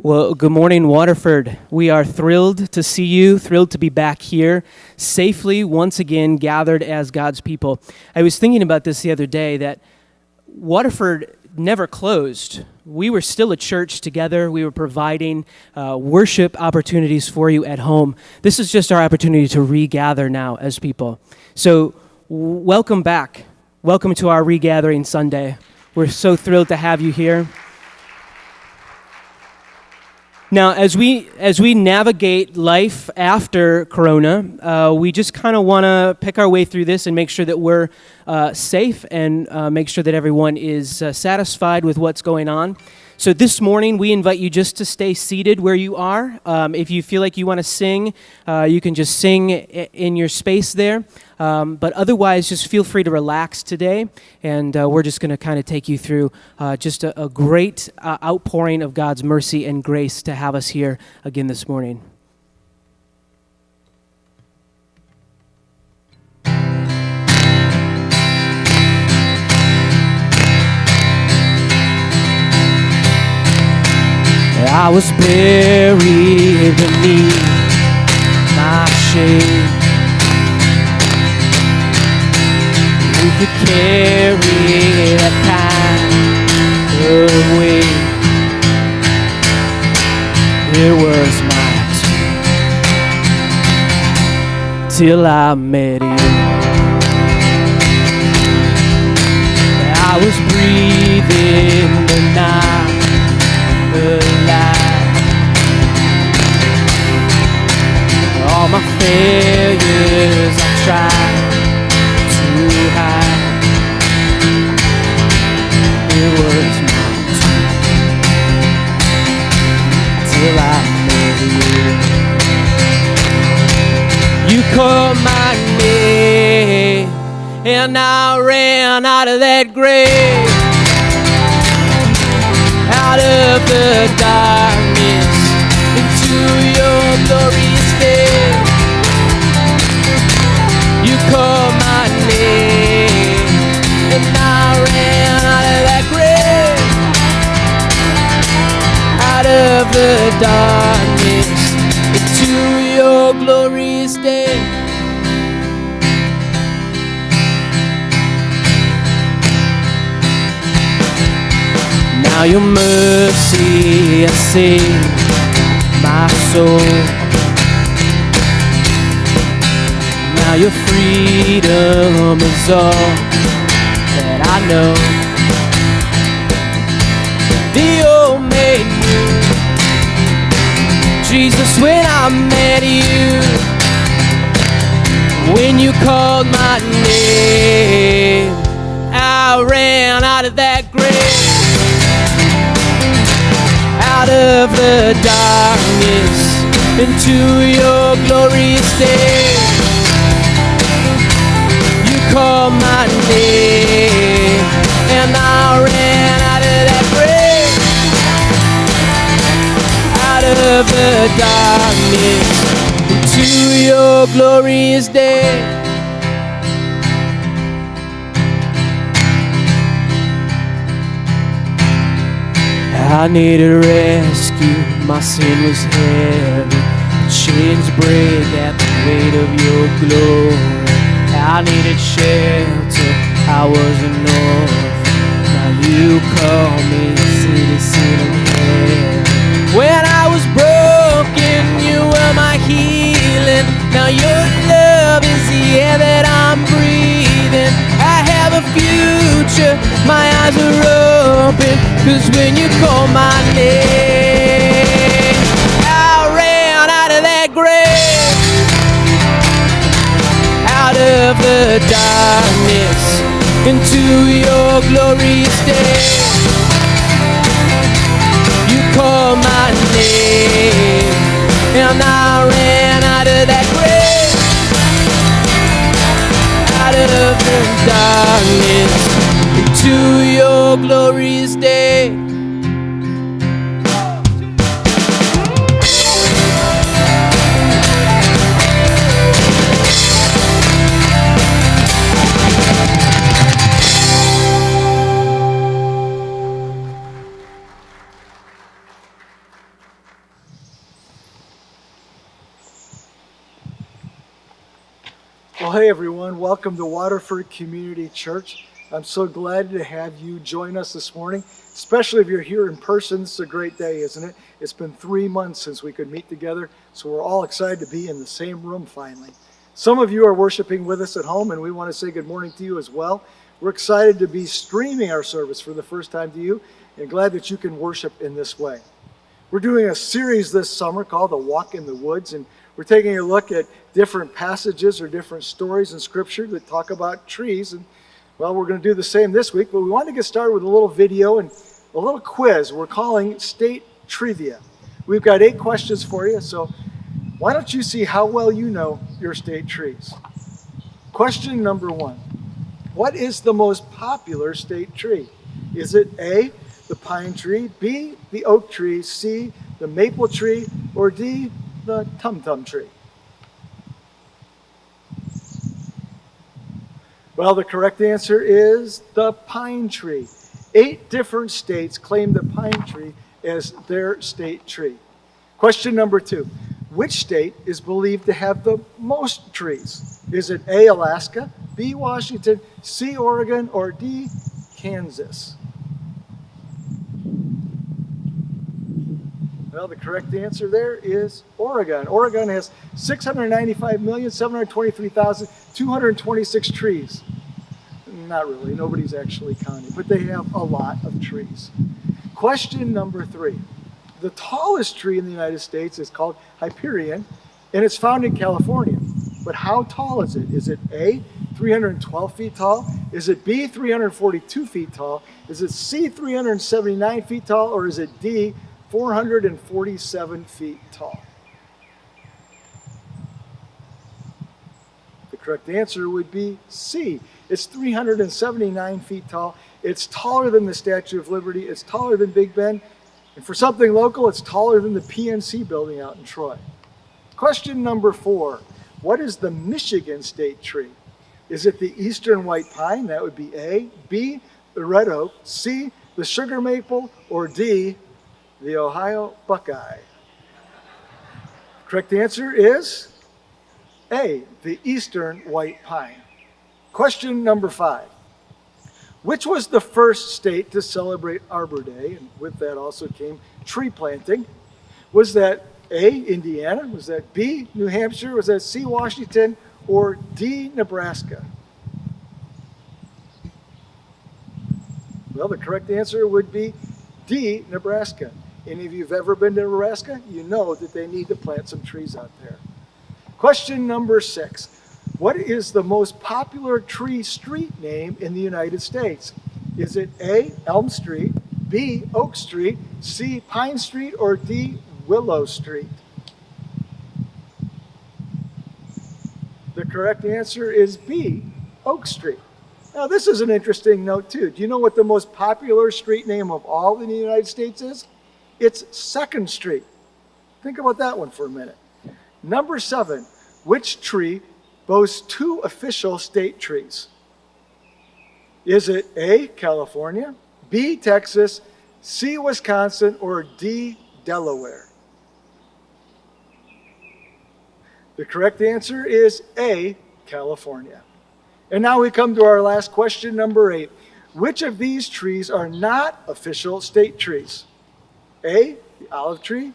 Well, good morning, Waterford. We are thrilled to see you, thrilled to be back here, safely once again gathered as God's people. I was thinking about this the other day, that Waterford never closed. We were still a church together. We were providing worship opportunities for you at home. This is just our opportunity to regather now as people. So welcome back. Welcome to our regathering Sunday. We're so thrilled to have you here. Now, as we navigate life after Corona, we just kind of want to pick our way through this and make sure that we're safe and make sure that everyone is satisfied with what's going on. So this morning, we invite you just to stay seated where you are. If you feel like you want to sing, you can just sing in your space there. But otherwise, just feel free to relax today. And we're just going to kind of take you through just a great outpouring of God's mercy and grace to have us here again this morning. I was buried beneath my shade. Who could carry that kind of weight? It was mine till I met you. I was breathing the night alive. All my failures I tried to hide. It was mine till I met you. You called my name and I ran out of that grave, out of the darkness into your glorious day. You called my name and I ran out of that grave, out of the darkness into your glorious day. Now your mercy has saved my soul. Now your freedom is all that I know. The old made new. Jesus, when I met you, when you called my name, I ran out of that grave, out of the darkness into your glorious day. You called my name and I ran out of that grave, out of the darkness into your glorious day. I needed rescue, my sin was heavy, chains break at the weight of your glory. I needed shelter, I was an orphan, now you call me citizen of heaven. When I was broken, you were my healing, now your love is the air that I'm breathing. I have a future, my eyes are open, 'cause when you call my name, I ran out of that grave, out of the darkness into your glorious day. You call my name and I ran out of that grave, out of the darkness into your glorious day. hey everyone, welcome to Waterford Community Church. I'm so glad to have you join us this morning, especially if you're here in person. It's a great day, isn't it? It's been 3 months since we could meet together, so we're all excited to be in the same room finally. Some of you are worshiping with us at home, and we want to say good morning to you as well. We're excited to be streaming our service for the first time to you, and glad that you can worship in this way. We're doing a series this summer called A Walk in the Woods, and we're taking a look at different passages or different stories in Scripture that talk about trees. And, well, we're going to do the same this week, but we want to get started with a little video and a little quiz we're calling State Trivia. We've got 8 questions for you, so why don't you see how well you know your state trees? Question number 1. What is the most popular state tree? Is it A, the pine tree, B, the oak tree, C, the maple tree, or D, the tum-tum tree? Well, the correct answer is the pine tree. 8 different states claim the pine tree as their state tree. Question number 2. Which state is believed to have the most trees? Is it A, Alaska, B, Washington, C, Oregon, or D, Kansas? Well, the correct answer there is Oregon. Oregon has 695,723,226 trees. Not really, nobody's actually counting, but they have a lot of trees. Question number 3. The tallest tree in the United States is called Hyperion, and it's found in California. But how tall is it? Is it A, 312 feet tall? Is it B, 342 feet tall? Is it C, 379 feet tall? Or is it D, 447 feet tall? The correct answer would be C. It's 379 feet tall. It's taller than the Statue of Liberty. It's taller than Big Ben. And for something local, it's taller than the PNC building out in Troy. Question number 4. What is the Michigan state tree? Is it the eastern white pine? That would be A. B, the red oak. C, the sugar maple. Or D, the Ohio buckeye? Correct answer is A, the eastern white pine. Question number 5. Which was the first state to celebrate Arbor Day? And with that also came tree planting. Was that A, Indiana? Was that B, New Hampshire? Was that C, Washington? Or D, Nebraska? Well, the correct answer would be D, Nebraska. Any of you have ever been to Nebraska? You know that they need to plant some trees out there. Question number 6. What is the most popular tree street name in the United States? Is it A, Elm Street, B, Oak Street, C, Pine Street, or D, Willow Street? The correct answer is B, Oak Street. Now, this is an interesting note, too. Do you know what the most popular street name of all in the United States is? It's 2nd Street. Think about that one for a minute. Number 7, which tree boasts 2 official state trees? Is it A, California, B, Texas, C, Wisconsin, or D, Delaware? The correct answer is A, California. And now we come to our last question, number 8. Which of these trees are not official state trees? A, the olive tree,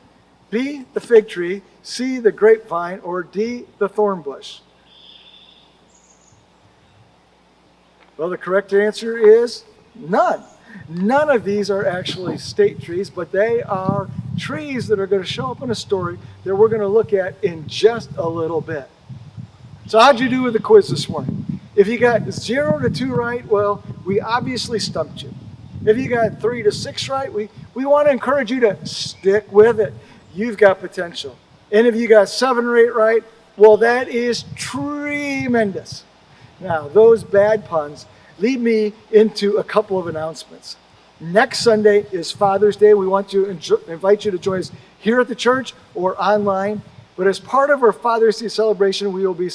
B, the fig tree, C, the grapevine, or D, the thorn bush? Well, the correct answer is none. None of these are actually state trees, but they are trees that are going to show up in a story that we're going to look at in just a little bit. So how'd you do with the quiz this morning? If you got 0 to 2 right, well, we obviously stumped you. If you got 3 to 6 right, we want to encourage you to stick with it. You've got potential. And if you got 7 or 8 right, well, that is tremendous. Now, those bad puns lead me into a couple of announcements. Next Sunday is Father's Day. We want to invite you to join us here at the church or online. But as part of our Father's Day celebration, we will be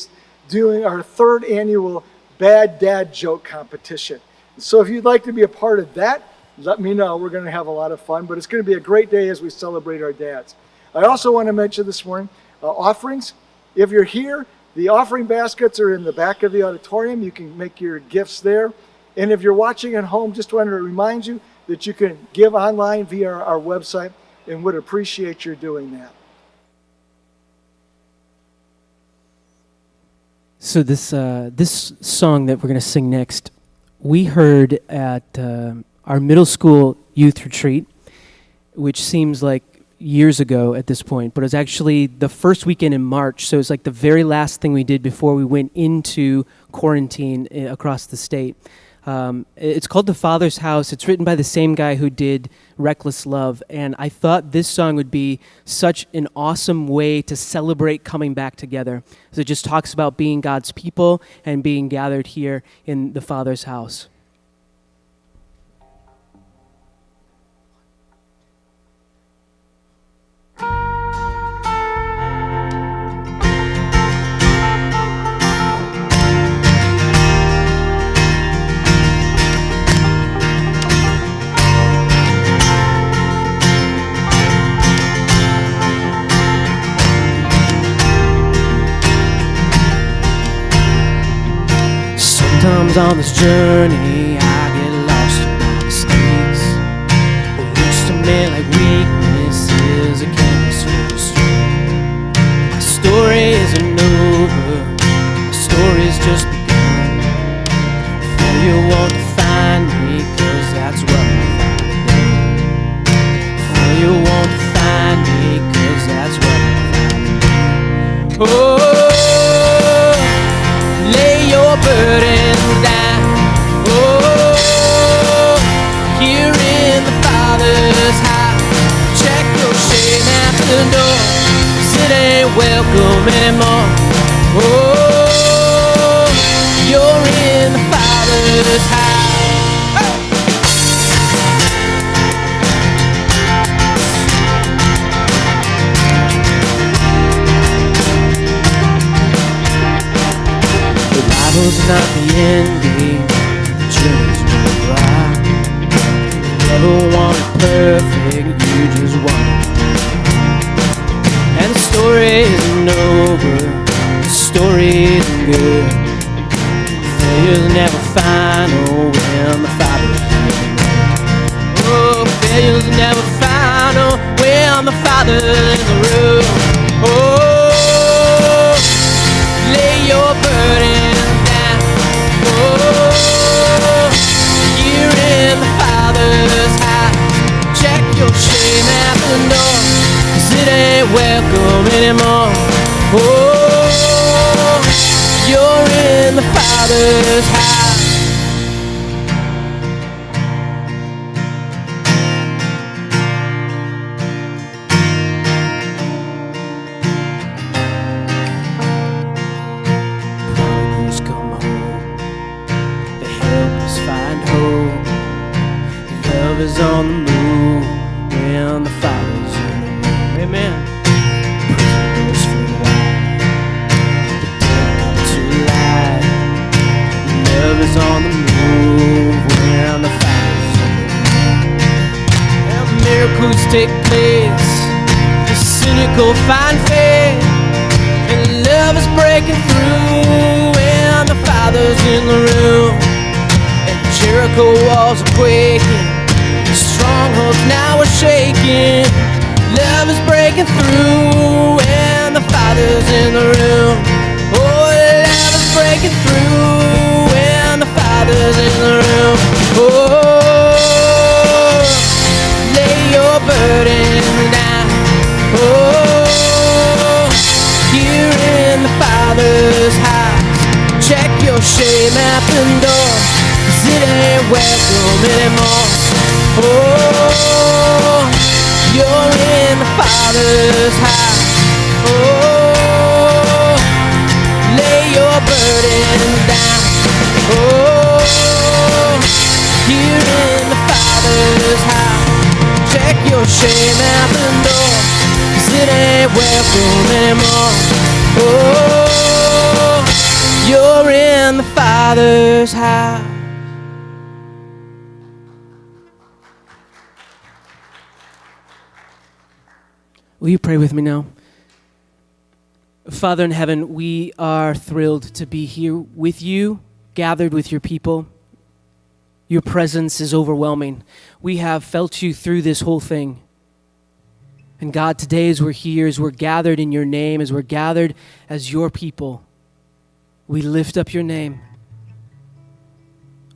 doing our 3rd annual Bad Dad Joke Competition. So if you'd like to be a part of that, let me know. We're going to have a lot of fun, but it's going to be a great day as we celebrate our dads. I also want to mention this morning, offerings. If you're here, The offering baskets are in the back of the auditorium. You can make your gifts there. And if you're watching at home, just wanted to remind you that you can give online via our website and would appreciate your doing that. So this song that we're going to sing next, we heard at our middle school youth retreat, which seems like years ago at this point, but it was actually the first weekend in March, so it's like the very last thing we did before we went into quarantine across the state. It's called The Father's House. It's written by the same guy who did Reckless Love, and I thought this song would be such an awesome way to celebrate coming back together. So it just talks about being God's people and being gathered here in the Father's house. Sometimes on this journey I get lost in my mistakes. It looks to me like weakness is a canvas for the strength. My story isn't over, my story's just begun. Failure won't define me, 'cause that's what I found. Failure won't define me, 'cause that's what I found. Oh, lay your burdens down. Oh, here in the Father's house. Check your shame at the door, 'cause it ain't welcome anymore. Oh, you're in the Father's house. The Bible's not the ending, the journey's really right. You never want it perfect, you just want it. And the story isn't over, the story isn't good. Failure's never final when the Father's in the room. Oh, failure's never final when the Father's in the room. Oh, lay your burden down. Oh, here in the Father's house. Check your shame at the door, 'cause it ain't welcome anymore. Oh, you're in the Father's house. Prodigals come home, the helpless find hope. Love is on the move when the Father's in the room. Amen. Prisoners free wide, the dead come to life. Love is on the move when the Father's in the room. And miracles take place, the cynical find faith, and love is breaking through when the Father's in the room. And Jericho walls are quaking, strongholds now are shaking. Love is breaking through when the Father's in the room. Oh, love is breaking through when the Father's in the room. Oh, lay your burden down. Oh, here in the Father's house. Check your shame at the door, 'cause it ain't welcome anymore. Oh, you're in the Father's house. Oh, lay your burden down. Oh, here in the Father's house. Check your shame at the door, 'cause it ain't welcome anymore. Oh, you're in the Father's house. Will you pray with me now? Father in heaven, we are thrilled to be here with you, gathered with your people. Your presence is overwhelming. We have felt you through this whole thing. And God, today as we're here, as we're gathered in your name, as we're gathered as your people, we lift up your name.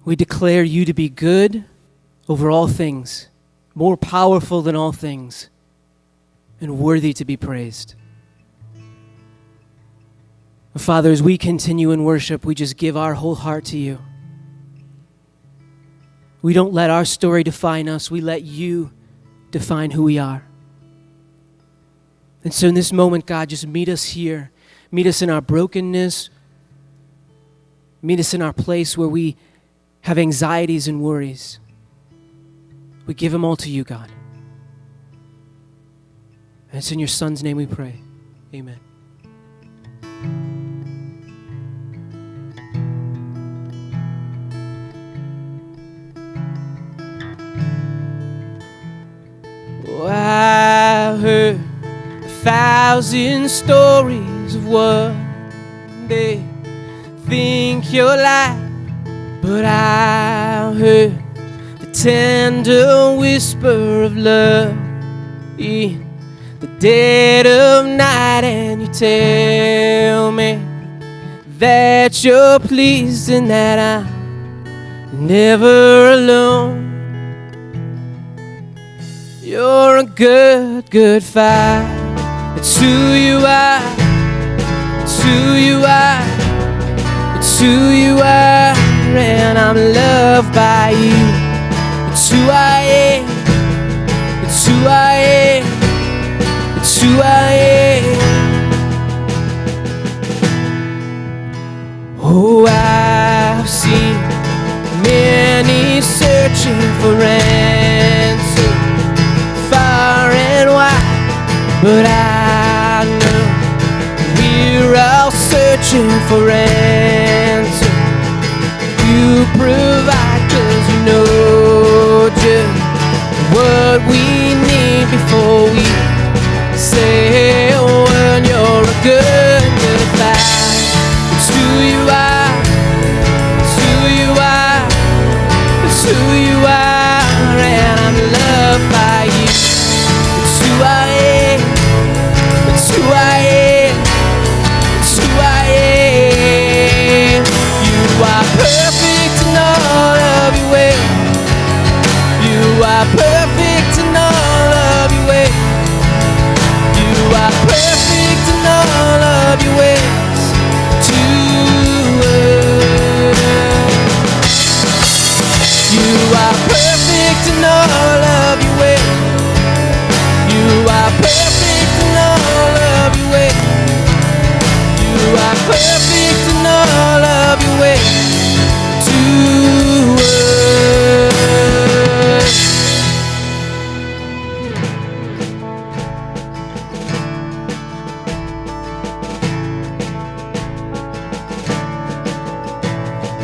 We declare you to be good over all things, more powerful than all things, and worthy to be praised. Father, as we continue in worship, we just give our whole heart to you. We don't let our story define us. We let you define who we are. And so in this moment, God, just meet us here. Meet us in our brokenness. Meet us in our place where we have anxieties and worries. We give them all to you, God. And it's in your Son's name we pray. Amen. Oh, I've heard 1,000 stories of what they think you're like, but I've heard the tender whisper of love in the dead of night, and you tell me that you're pleased and that I'm never alone. You're a good, good Father. It's who you are. It's who you are. It's who you are, and I'm loved by you. It's who I am. It's who I am. It's who I am. Oh, I've seen many searching for answers far and wide, but I know we're all searching for answers. You provide, 'cause you know just what we need before we say a word. You're a good, good Father. It's who you are. It's who you are. It's who you are, and I'm loved by you. It's who I am. It's who I am. It's who I am. You are perfect in all of your ways. You are perfect in all of your ways. You are perfect in all of your ways to us. You are perfect in all of your ways. You are perfect in all of your ways. You are perfect in all of your ways to us.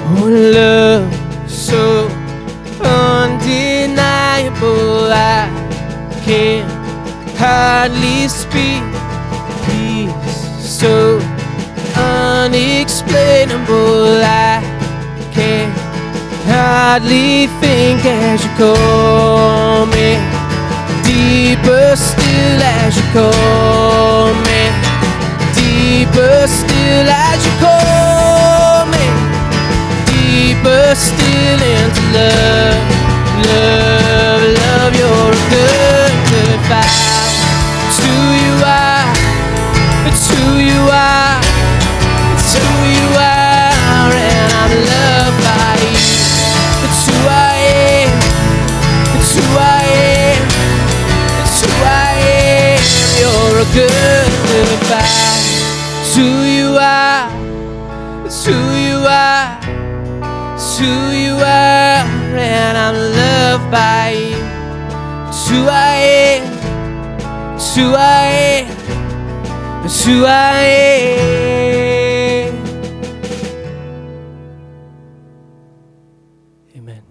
Oh, love so undeniable, I can't hardly speak. Peace so unexplainable, I can't hardly think as you call me. Deeper still as you call me. Deeper still as you call me. Deeper still into love, love, love. You're a good, good Father. It's who you are. It's who you are. It's who you are, and I'm loved by you. It's who I am. It's who I am. It's who I am. You're a good, good Father. It's who you are. It's who you are. It's who you are, and I'm loved by you. It's who I am. It's who I am. It's who I am. Amen.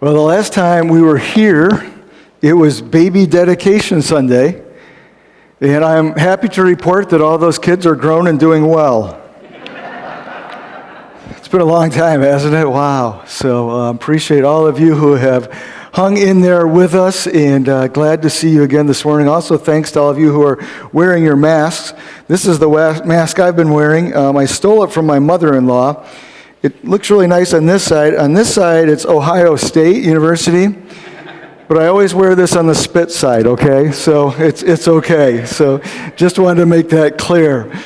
Well, the last time we were here, it was baby dedication Sunday, and I'm happy to report that all those kids are grown and doing well. It's been a long time, hasn't it? Wow. So appreciate all of you who have hung in there with us, and glad to see you again this morning. Also, thanks to all of you who are wearing your masks. This is the mask I've been wearing. I stole it from my mother-in-law. It looks really nice on this side. On this side, it's Ohio State University. But I always wear this on the spit side, okay? So it's okay. So just wanted to make that clear.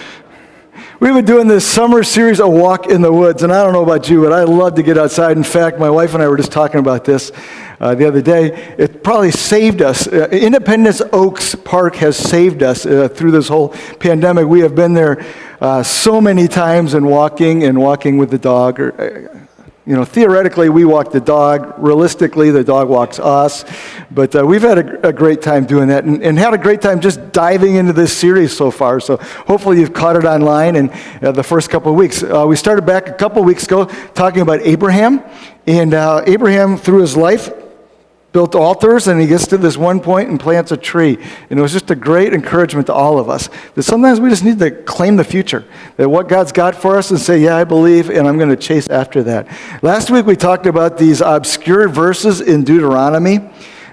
We've been doing this summer series, A Walk in the Woods, and I don't know about you, but I love to get outside. In fact, my wife and I were just talking about this the other day. It probably saved us. Independence Oaks Park has saved us through this whole pandemic. We have been there so many times and walking with the dog. Theoretically, we walk the dog. Realistically, the dog walks us. But we've had a great time doing that and had a great time just diving into this series so far. So hopefully you've caught it online in the first couple of weeks. We started back a couple of weeks ago talking about Abraham. And Abraham, through his life, built altars, and he gets to this one point and plants a tree. And it was just a great encouragement to all of us that sometimes we just need to claim the future, that what God's got for us, and say, yeah, I believe, and I'm going to chase after that. Last week we talked about these obscure verses in Deuteronomy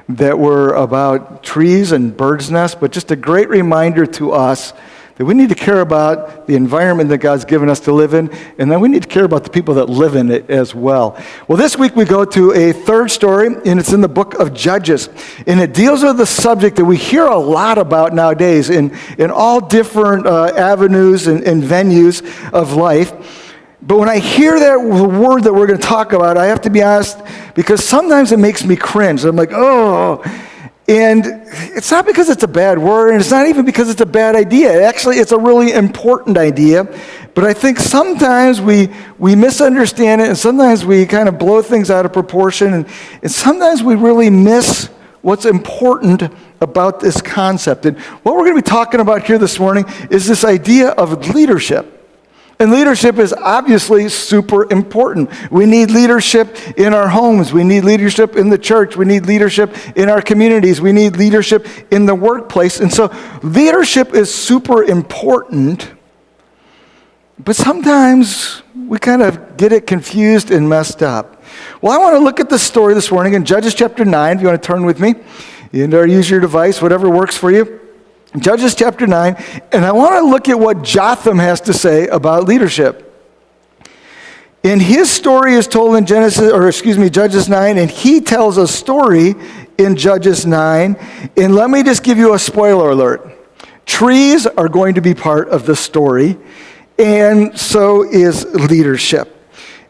that were about trees and birds' nests, but just a great reminder to us that we need to care about the environment that God's given us to live in, and then we need to care about the people that live in it as well. Well, this week we go to a third story, and it's in the book of Judges. And it deals with the subject that we hear a lot about nowadays in all different avenues and venues of life. But when I hear that word that we're going to talk about, I have to be honest, because sometimes it makes me cringe. I'm like, oh. And it's not because it's a bad word, and it's not even because it's a bad idea. Actually, it's a really important idea. But I think sometimes we misunderstand it, and sometimes we kind of blow things out of proportion, and sometimes we really miss what's important about this concept. And what we're going to be talking about here this morning is this idea of leadership. And leadership is obviously super important. We need leadership in our homes. We need leadership in the church. We need leadership in our communities. We need leadership in the workplace. And so leadership is super important, but sometimes we kind of get it confused and messed up. Well, I want to look at the story this morning in Judges chapter 9, if you want to turn with me, or use your device, whatever works for you. Judges chapter 9, and I want to look at what Jotham has to say about leadership. And his story is told in Judges 9, and he tells a story in Judges 9. And let me just give you a spoiler alert. Trees are going to be part of the story, and so is leadership.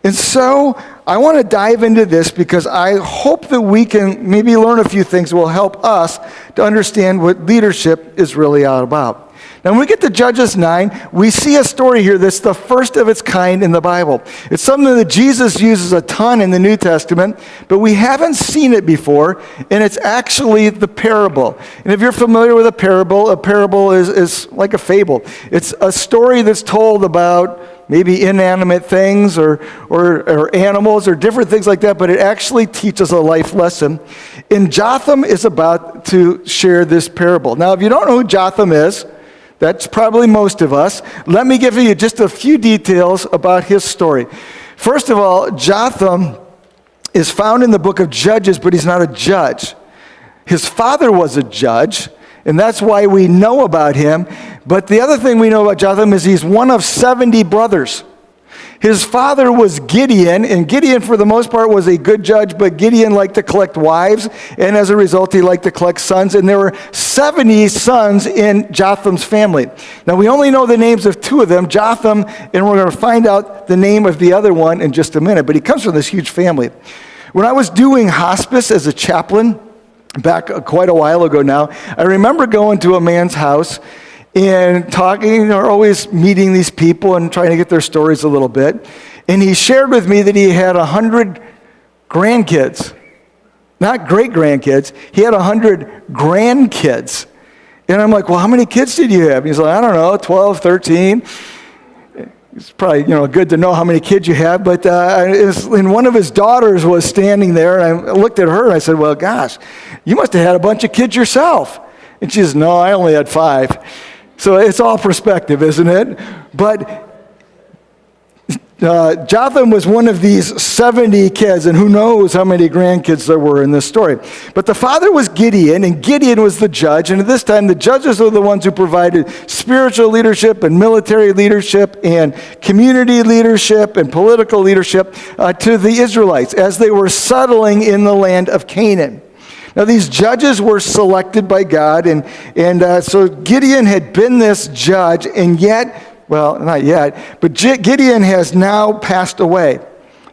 And so I want to dive into this because I hope that we can maybe learn a few things that will help us to understand what leadership is really all about. Now, when we get to Judges 9, we see a story here that's the first of its kind in the Bible. It's something that Jesus uses a ton in the New Testament, but we haven't seen it before, and it's actually the parable. And if you're familiar with a parable is like a fable. It's a story that's told about maybe inanimate things or animals or different things like that, but it actually teaches a life lesson. And Jotham is about to share this parable. Now, if you don't know who Jotham is, that's probably most of us. Let me give you just a few details about his story. First of all, Jotham is found in the book of Judges, but he's not a judge. His father was a judge, and that's why we know about him. But the other thing we know about Jotham is he's one of 70 brothers. His father was Gideon, and Gideon, for the most part, was a good judge, but Gideon liked to collect wives, and as a result, he liked to collect sons, and there were 70 sons in Jotham's family. Now, we only know the names of two of them, Jotham, and we're going to find out the name of the other one in just a minute, but he comes from this huge family. When I was doing hospice as a chaplain, back quite a while ago now, I remember going to a man's house and talking, or always meeting these people and trying to get their stories a little bit. And he shared with me that he had 100 grandkids. Not great-grandkids. He had 100 grandkids. And I'm like, well, how many kids did you have? And he's like, I don't know, 12, 13. It's probably, good to know how many kids you have, but and one of his daughters was standing there, and I looked at her and I said, well, gosh, you must have had a bunch of kids yourself. And she says, no, I only had 5. So it's all perspective, isn't it? But Jotham was one of these 70 kids, and who knows how many grandkids there were in this story. But the father was Gideon, and Gideon was the judge, and at this time the judges were the ones who provided spiritual leadership and military leadership and community leadership and political leadership to the Israelites as they were settling in the land of Canaan. Now, these judges were selected by God, and so Gideon had been this judge, and yet, well, not yet, but Gideon has now passed away.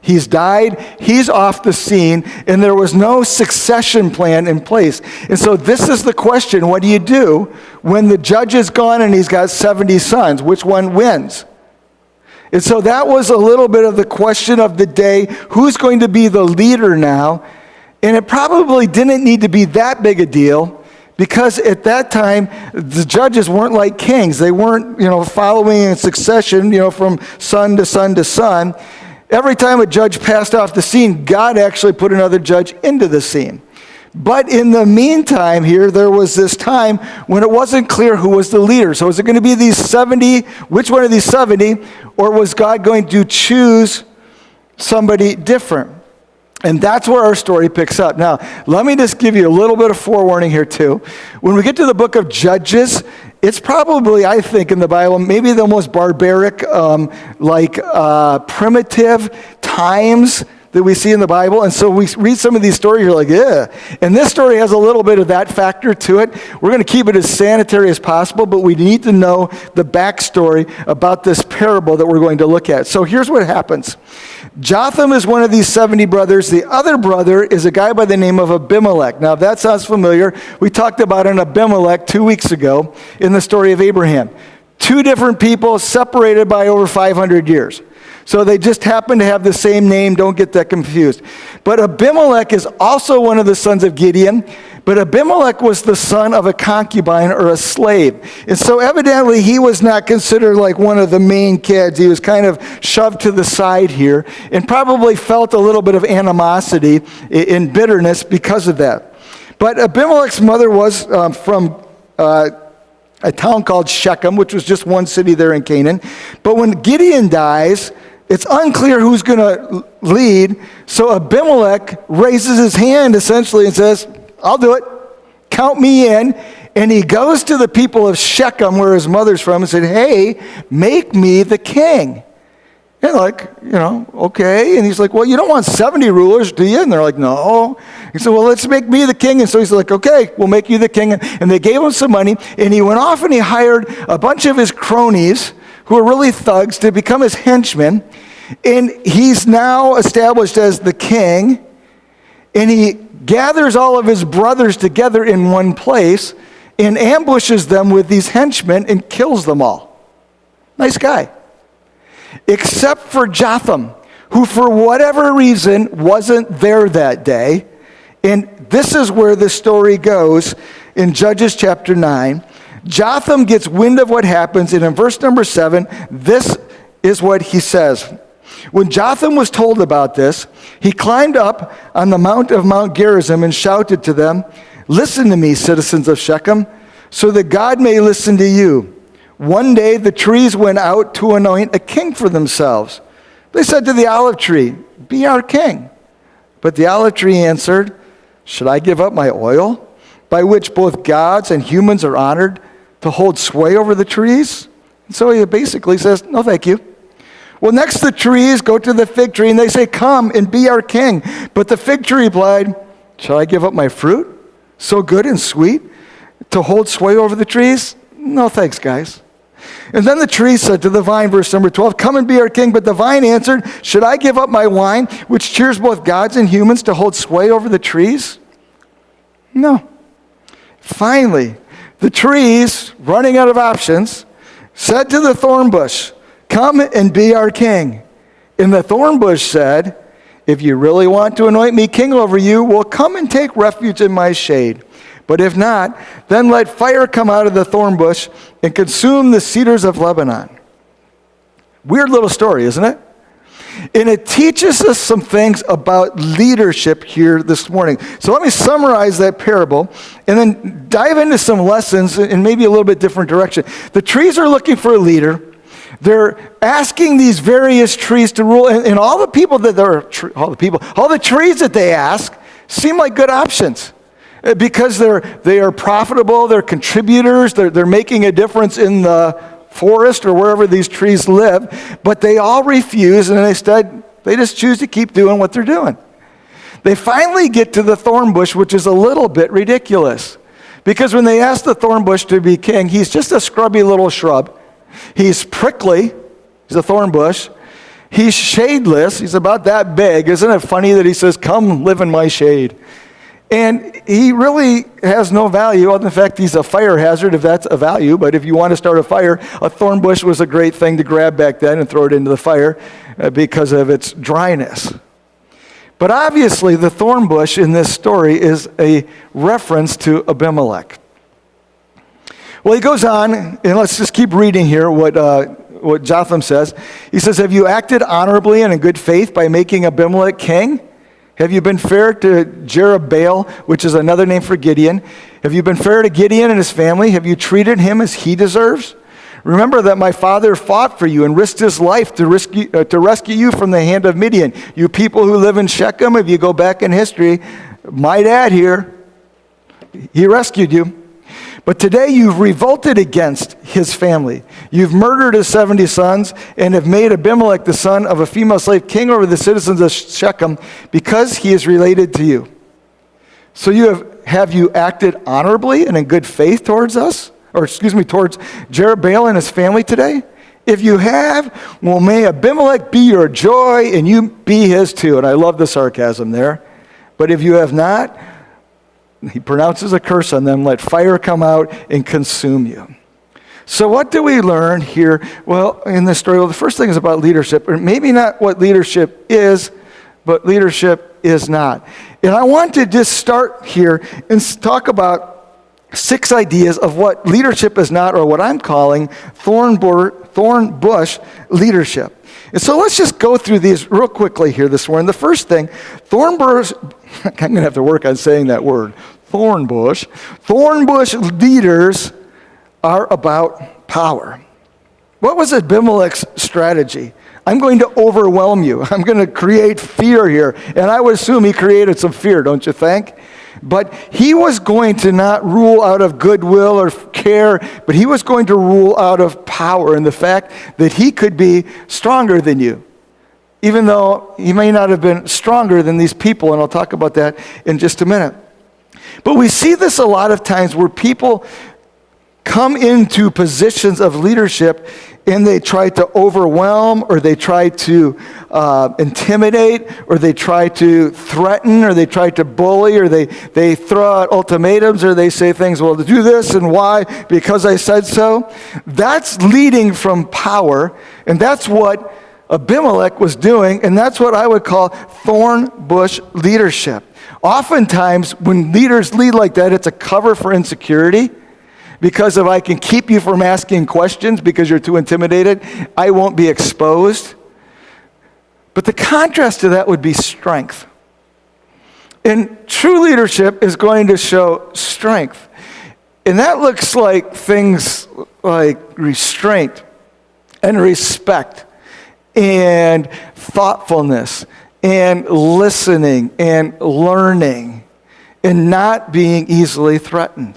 He's died, he's off the scene, and there was no succession plan in place. And so this is the question, what do you do when the judge is gone and he's got 70 sons? Which one wins? And so that was a little bit of the question of the day. Who's going to be the leader now? And it probably didn't need to be that big a deal, because at that time, the judges weren't like kings. They weren't, following in succession, from son to son to son. Every time a judge passed off the scene, God actually put another judge into the scene. But in the meantime here, there was this time when it wasn't clear who was the leader. So is it going to be these 70, which one of these 70, or was God going to choose somebody different? And that's where our story picks up. Now, let me just give you a little bit of forewarning here too. When we get to the book of Judges, it's probably, I think, in the Bible, maybe the most barbaric, primitive times that we see in the Bible. And so we read some of these stories, you're like, yeah. And this story has a little bit of that factor to it. We're going to keep it as sanitary as possible, but we need to know the backstory about this parable that we're going to look at. So here's what happens. Jotham is one of these 70 brothers. The other brother is a guy by the name of Abimelech. Now, if that sounds familiar, we talked about an Abimelech 2 weeks ago in the story of Abraham. 2 different people separated by over 500 years. So they just happen to have the same name. Don't get that confused. But Abimelech is also one of the sons of Gideon. But Abimelech was the son of a concubine or a slave. And so evidently he was not considered like one of the main kids. He was kind of shoved to the side here and probably felt a little bit of animosity and bitterness because of that. But Abimelech's mother was from a town called Shechem, which was just one city there in Canaan. But when Gideon dies, it's unclear who's going to lead. So Abimelech raises his hand essentially and says, I'll do it. Count me in. And he goes to the people of Shechem, where his mother's from, and said, hey, make me the king. And they're like, okay. And he's like, well, you don't want 70 rulers, do you? And they're like, no. He said, well, let's make me the king. And so he's like, okay, we'll make you the king. And they gave him some money. And he went off and he hired a bunch of his cronies, who are really thugs, to become his henchmen. And he's now established as the king. And he gathers all of his brothers together in one place and ambushes them with these henchmen and kills them all. Nice guy. Except for Jotham, who for whatever reason wasn't there that day. And this is where the story goes in Judges chapter 9. Jotham gets wind of what happens, and in verse number 7, this is what he says. When Jotham was told about this, he climbed up on the mount of Mount Gerizim and shouted to them, listen to me, citizens of Shechem, so that God may listen to you. One day the trees went out to anoint a king for themselves. They said to the olive tree, be our king. But the olive tree answered, should I give up my oil, by which both gods and humans are honored, to hold sway over the trees? And so he basically says, no, thank you. Well, next the trees go to the fig tree, and they say, come and be our king. But the fig tree replied, shall I give up my fruit, so good and sweet, to hold sway over the trees? No, thanks, guys. And then the tree said to the vine, verse number 12, come and be our king. But the vine answered, should I give up my wine, which cheers both gods and humans, to hold sway over the trees? No. Finally, the trees, running out of options, said to the thorn bush, come and be our king. And the thorn bush said, if you really want to anoint me king over you, well, come and take refuge in my shade. But if not, then let fire come out of the thorn bush and consume the cedars of Lebanon. Weird little story, isn't it? And it teaches us some things about leadership here this morning. So let me summarize that parable and then dive into some lessons in maybe a little bit different direction. The trees are looking for a leader. They're asking these various trees to rule, and all the trees that they ask seem like good options because they are profitable, they're contributors, they're making a difference in the forest or wherever these trees live, but they all refuse, and instead they just choose to keep doing what they're doing. They finally get to the thorn bush, which is a little bit ridiculous, because when they ask the thorn bush to be king, he's just a scrubby little shrub. He's prickly. He's a thorn bush. He's shadeless. He's about that big. Isn't it funny that he says, "Come live in my shade"? And he really has no value. In fact, he's a fire hazard, if that's a value. But if you want to start a fire, a thorn bush was a great thing to grab back then and throw it into the fire because of its dryness. But obviously, the thorn bush in this story is a reference to Abimelech. Well, he goes on, and let's just keep reading here what Jotham says. He says, "Have you acted honorably and in good faith by making Abimelech king? Have you been fair to Jerubbaal, which is another name for Gideon? Have you been fair to Gideon and his family? Have you treated him as he deserves? Remember that my father fought for you and risked his life to rescue you from the hand of Midian. You people who live in Shechem, if you go back in history, my dad here, he rescued you. But today you've revolted against his family. You've murdered his 70 sons and have made Abimelech, the son of a female slave, king over the citizens of Shechem because he is related to you. So have you acted honorably and in good faith towards us? Towards Jerubbaal and his family today? If you have, well, may Abimelech be your joy and you be his too." And I love the sarcasm there. "But if you have not," he pronounces a curse on them, "let fire come out and consume you." So what do we learn here? Well, in this story, the first thing is about leadership, or maybe not what leadership is, but leadership is not. And I want to just start here and talk about 6 ideas of what leadership is not, or what I'm calling thorn bush leadership. And so let's just go through these real quickly here this morning. The first thing, thorn bush, I'm going to have to work on saying that word, thorn bush. Thorn bush leaders are about power. What was Abimelech's strategy? I'm going to overwhelm you. I'm going to create fear here. And I would assume he created some fear, don't you think? But he was going to not rule out of goodwill or care, but he was going to rule out of power and the fact that he could be stronger than you, even though he may not have been stronger than these people, and I'll talk about that in just a minute. But we see this a lot of times where people come into positions of leadership and they try to overwhelm, or they try to intimidate, or they try to threaten, or they try to bully, or they throw out ultimatums, or they say things, well, to do this and why, because I said so. That's leading from power, and that's what Abimelech was doing, and that's what I would call thorn bush leadership. Oftentimes, when leaders lead like that, it's a cover for insecurity. Because if I can keep you from asking questions because you're too intimidated, I won't be exposed. But the contrast to that would be strength. And true leadership is going to show strength. And that looks like things like restraint and respect and thoughtfulness and listening and learning and not being easily threatened.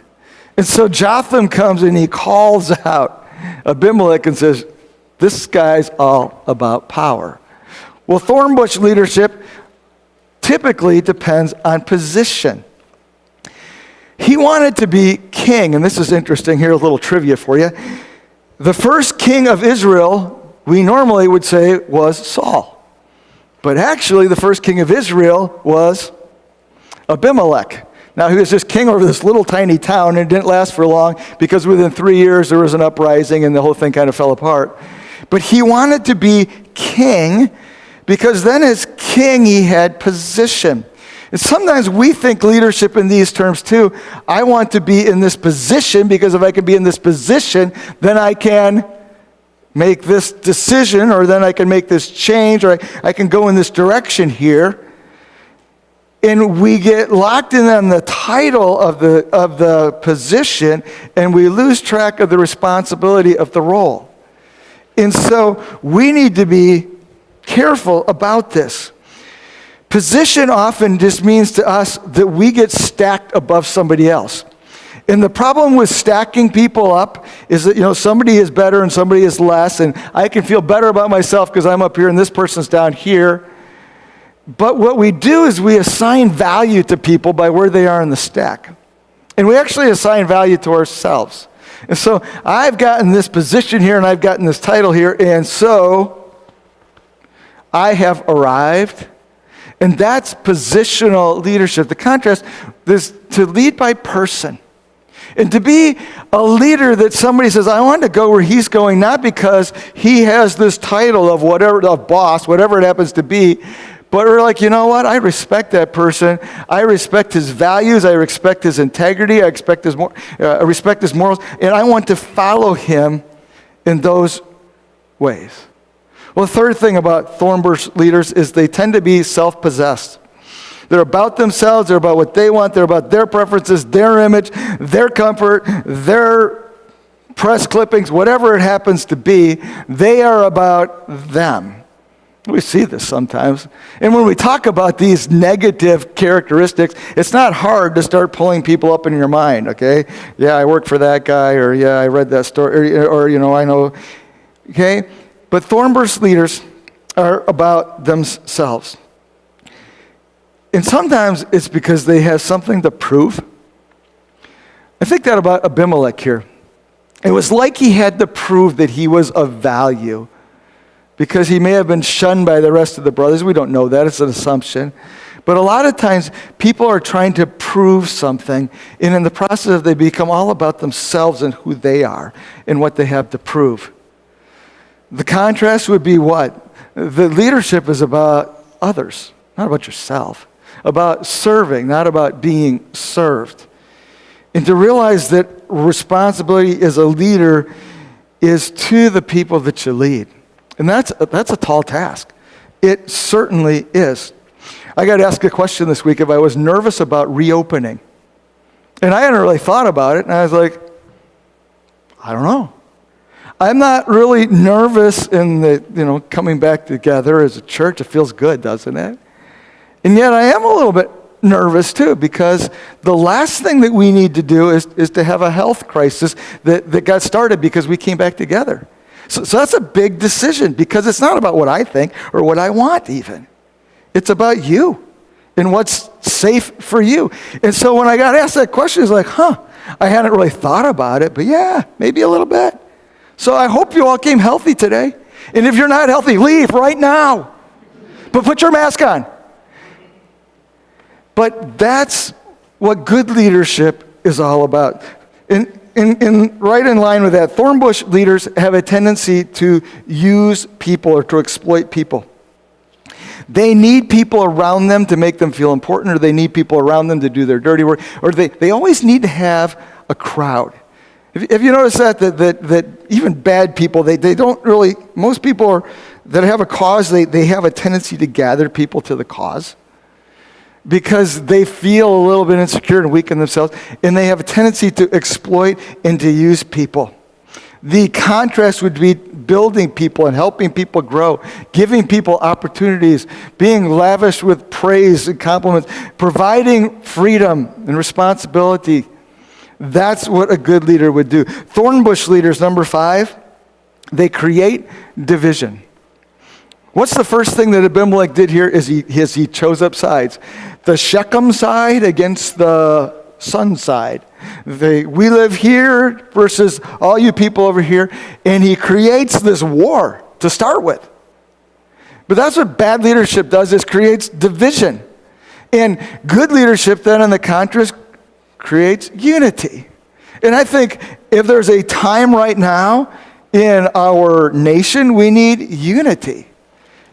And so Jotham comes and he calls out Abimelech and says, this guy's all about power. Well, thorn bush leadership typically depends on position. He wanted to be king, and this is interesting. Here's a little trivia for you. The first king of Israel, we normally would say, was Saul. But actually, the first king of Israel was Abimelech. Now, he was just king over this little tiny town, and it didn't last for long because within 3 years there was an uprising and the whole thing kind of fell apart. But he wanted to be king because then as king he had position. And sometimes we think leadership in these terms too. I want to be in this position because if I can be in this position, then I can make this decision, or then I can make this change, or I can go in this direction here. And we get locked in on the title of the position, and we lose track of the responsibility of the role. And so we need to be careful about this. Position often just means to us that we get stacked above somebody else. And the problem with stacking people up is that, somebody is better and somebody is less, and I can feel better about myself because I'm up here and this person's down here. But what we do is we assign value to people by where they are in the stack. And we actually assign value to ourselves. And so I've gotten this position here and I've gotten this title here, and so I have arrived. And that's positional leadership. The contrast is to lead by person. And to be a leader that somebody says, I want to go where he's going, not because he has this title of whatever, of boss, whatever it happens to be, but we're like, you know what? I respect that person. I respect his values. I respect his integrity. I respect his morals. And I want to follow him in those ways. Well, the third thing about thornbush leaders is they tend to be self-possessed. They're about themselves. They're about what they want. They're about their preferences, their image, their comfort, their press clippings, whatever it happens to be. They are about them. We see this sometimes. And when we talk about these negative characteristics, it's not hard to start pulling people up in your mind, okay? Yeah, I work for that guy, or yeah, I read that story, or I know, okay? But thornbush leaders are about themselves. And sometimes it's because they have something to prove. I think that about Abimelech here. It was like he had to prove that he was of value, because he may have been shunned by the rest of the brothers. We don't know that. It's an assumption. But a lot of times, people are trying to prove something, and in the process, they become all about themselves and who they are and what they have to prove. The contrast would be what? The leadership is about others, not about yourself. About serving, not about being served. And to realize that responsibility as a leader is to the people that you lead. And that's a tall task. It certainly is. I got asked a question this week if I was nervous about reopening. And I hadn't really thought about it, and I was like, I don't know. I'm not really nervous in the, coming back together as a church. It feels good, doesn't it? And yet I am a little bit nervous too, because the last thing that we need to do is to have a health crisis that got started because we came back together. So that's a big decision, because it's not about what I think or what I want even. It's about you and what's safe for you. And so when I got asked that question, it's like, I hadn't really thought about it, but yeah, maybe a little bit. So I hope you all came healthy today. And if you're not healthy, leave right now. But put your mask on. But that's what good leadership is all about. And right in line with that, thornbush leaders have a tendency to use people or to exploit people. They need people around them to make them feel important, or they need people around them to do their dirty work, or they always need to have a crowd. Have you noticed that even bad people, they don't really, most people that have a cause, they have a tendency to gather people to the cause, because they feel a little bit insecure and weak in themselves, and they have a tendency to exploit and to use people. The contrast would be building people and helping people grow, giving people opportunities, being lavish with praise and compliments, providing freedom and responsibility. That's what a good leader would do. Thornbush leaders, number 5, they create division. What's the first thing that Abimelech did here is he chose up sides. The Shechem side against the son side. We live here versus all you people over here. And he creates this war to start with. But that's what bad leadership does, is creates division. And good leadership then, in the contrast, creates unity. And I think if there's a time right now in our nation, we need unity.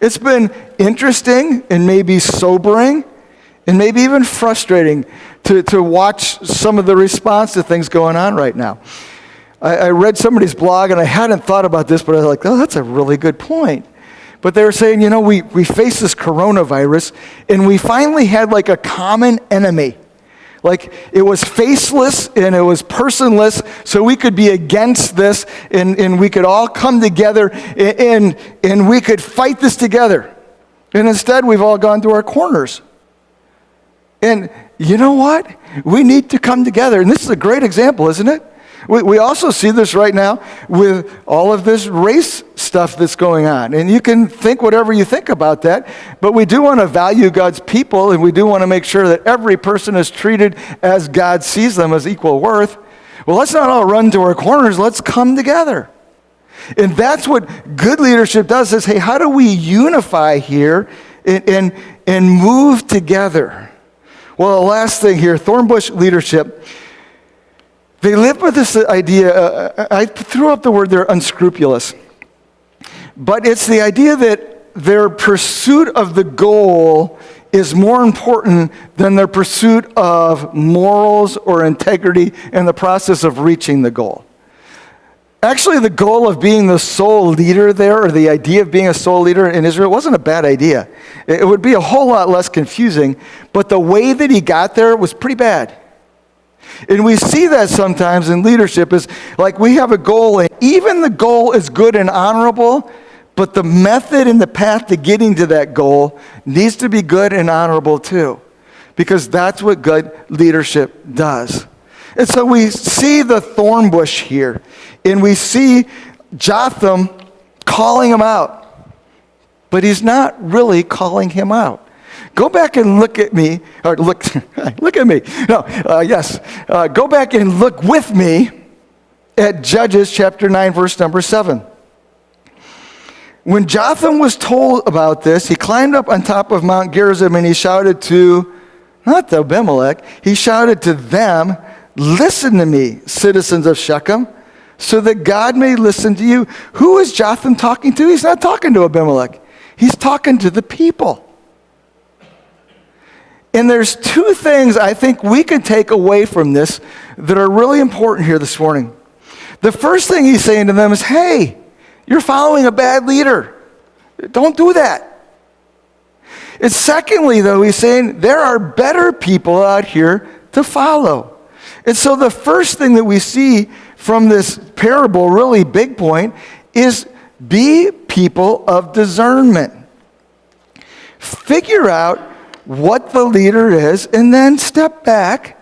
It's been interesting and maybe sobering and maybe even frustrating to watch some of the response to things going on right now. I read somebody's blog, and I hadn't thought about this, but I was like, oh, that's a really good point. But they were saying, we face this coronavirus, and we finally had like a common enemy. Like, it was faceless and it was personless, so we could be against this, and we could all come together, and we could fight this together. And instead, we've all gone to our corners. And you know what? We need to come together. And this is a great example, isn't it? We also see this right now with all of this race stuff that's going on. And you can think whatever you think about that, but we do want to value God's people, and we do want to make sure that every person is treated as God sees them, as equal worth. Well, let's not all run to our corners. Let's come together. And that's what good leadership does, is, hey, how do we unify here and move together? Well, the last thing here, Thornbush leadership, they live with this idea, I threw up the word there, unscrupulous. But it's the idea that their pursuit of the goal is more important than their pursuit of morals or integrity in the process of reaching the goal. Actually, the goal of being the sole leader there, or the idea of being a sole leader in Israel, wasn't a bad idea. It would be a whole lot less confusing, but the way that he got there was pretty bad. And we see that sometimes in leadership, is like we have a goal, and even the goal is good and honorable, but the method and the path to getting to that goal needs to be good and honorable too, because that's what good leadership does. And so we see the thorn bush here, and we see Jotham calling him out, but he's not really calling him out. Go back and look at me, or look at me. No, go back and look with me at Judges chapter 9, verse number 7. When Jotham was told about this, he climbed up on top of Mount Gerizim, and he shouted to, not to Abimelech, he shouted to them, "Listen to me, citizens of Shechem, so that God may listen to you." Who is Jotham talking to? He's not talking to Abimelech. He's talking to the people. And there's two things I think we can take away from this that are really important here this morning. The first thing he's saying to them is, hey, you're following a bad leader. Don't do that. And secondly, though, he's saying there are better people out here to follow. And so the first thing that we see from this parable, really big point, is be people of discernment. Figure out what the leader is, and then step back.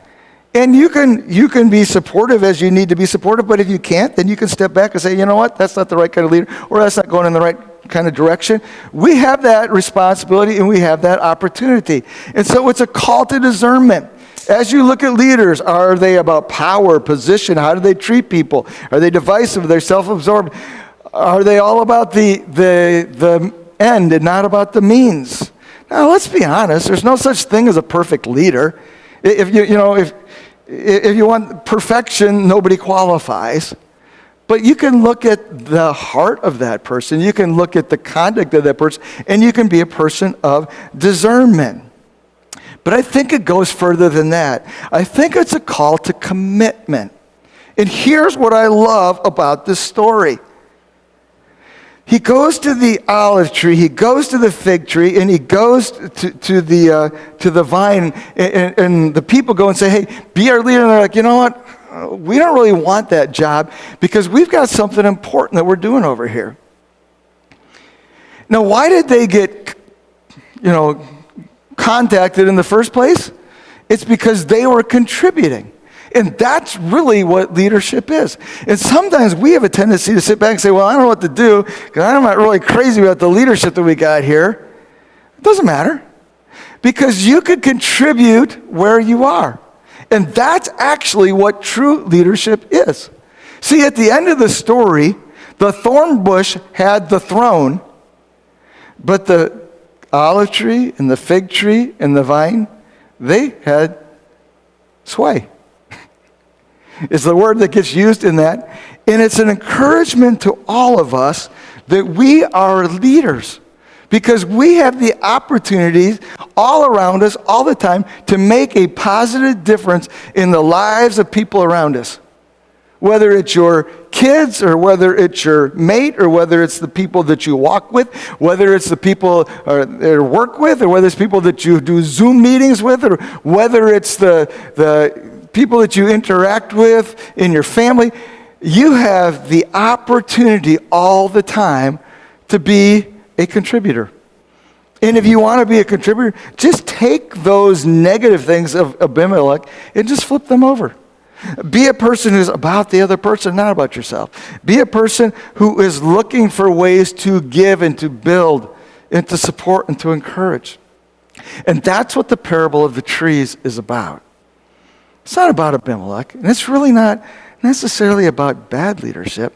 And you can be supportive as you need to be supportive, but if you can't, then you can step back and say, you know what, that's not the right kind of leader, or that's not going in the right kind of direction. We have that responsibility, and we have that opportunity. And so it's a call to discernment. As you look at leaders, are they about power, position? How do they treat people? Are they divisive? Are they self-absorbed? Are they all about the end and not about the means? Now, let's be honest. There's no such thing as a perfect leader. If you want perfection, nobody qualifies. But you can look at the heart of that person. You can look at the conduct of that person, and you can be a person of discernment. But I think it goes further than that. I think it's a call to commitment. And here's what I love about this story. He goes to the olive tree, he goes to the fig tree, and he goes to the vine, and the people go and say, hey, be our leader. And they're like, you know what? We don't really want that job because we've got something important that we're doing over here. Now, why did they get, contacted in the first place? It's because they were contributing. And that's really what leadership is. And sometimes we have a tendency to sit back and say, well, I don't know what to do because I'm not really crazy about the leadership that we got here. It doesn't matter, because you could contribute where you are. And that's actually what true leadership is. See, at the end of the story, the thorn bush had the throne, but the olive tree and the fig tree and the vine, they had sway. Is the word that gets used in that. And it's an encouragement to all of us that we are leaders, because we have the opportunities all around us all the time to make a positive difference in the lives of people around us. Whether it's your kids or whether it's your mate or whether it's the people that you walk with, whether it's the people that work with or whether it's people that you do Zoom meetings with or whether it's the people that you interact with in your family, you have the opportunity all the time to be a contributor. And if you want to be a contributor, just take those negative things of Abimelech and just flip them over. Be a person who's about the other person, not about yourself. Be a person who is looking for ways to give and to build and to support and to encourage. And that's what the parable of the trees is about. It's not about Abimelech, and it's really not necessarily about bad leadership.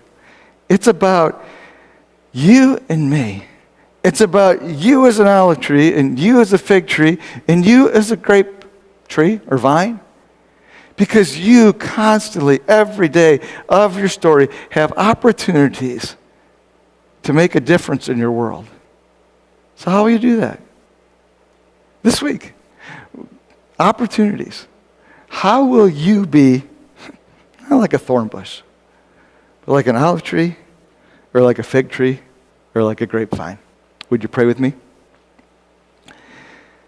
It's about you and me. It's about you as an olive tree and you as a fig tree and you as a grape tree or vine. Because you constantly, every day of your story, have opportunities to make a difference in your world. So how will you do that? This week, opportunities. How will you be, not like a thorn bush, but like an olive tree, or like a fig tree, or like a grapevine? Would you pray with me?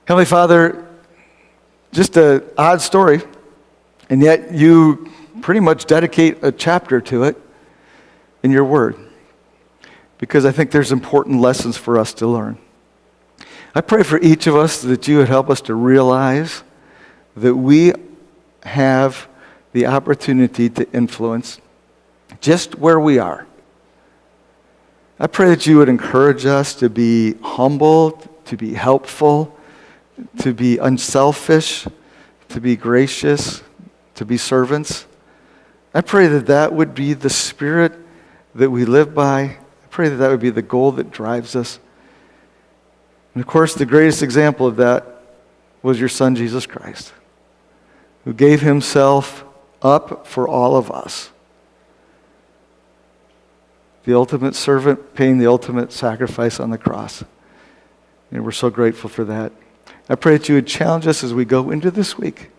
Heavenly Father, just an odd story. And yet you pretty much dedicate a chapter to it in your word. Because I think there's important lessons for us to learn. I pray for each of us that you would help us to realize that we have the opportunity to influence just where we are. I pray that you would encourage us to be humble, to be helpful, to be unselfish, to be gracious, to be servants. I pray that that would be the spirit that we live by. I pray that that would be the goal that drives us. And of course, the greatest example of that was your Son, Jesus Christ, who gave himself up for all of us. The ultimate servant paying the ultimate sacrifice on the cross. And we're so grateful for that. I pray that you would challenge us as we go into this week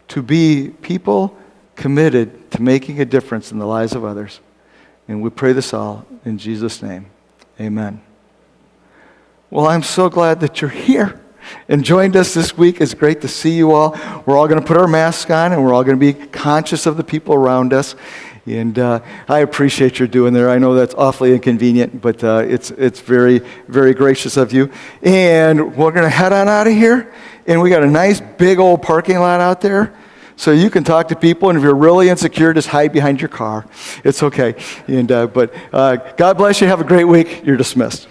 to be people committed to making a difference in the lives of others. And we pray this all in Jesus' name. Amen. Well, I'm so glad that you're here and joined us this week. It's great to see you all. We're all going to put our masks on, and we're all going to be conscious of the people around us. And I appreciate your doing there. I know that's awfully inconvenient, but it's very, very gracious of you. And we're going to head on out of here. And we got a nice big old parking lot out there. So you can talk to people, and if you're really insecure, just hide behind your car. It's okay. And but God bless you. Have a great week. You're dismissed.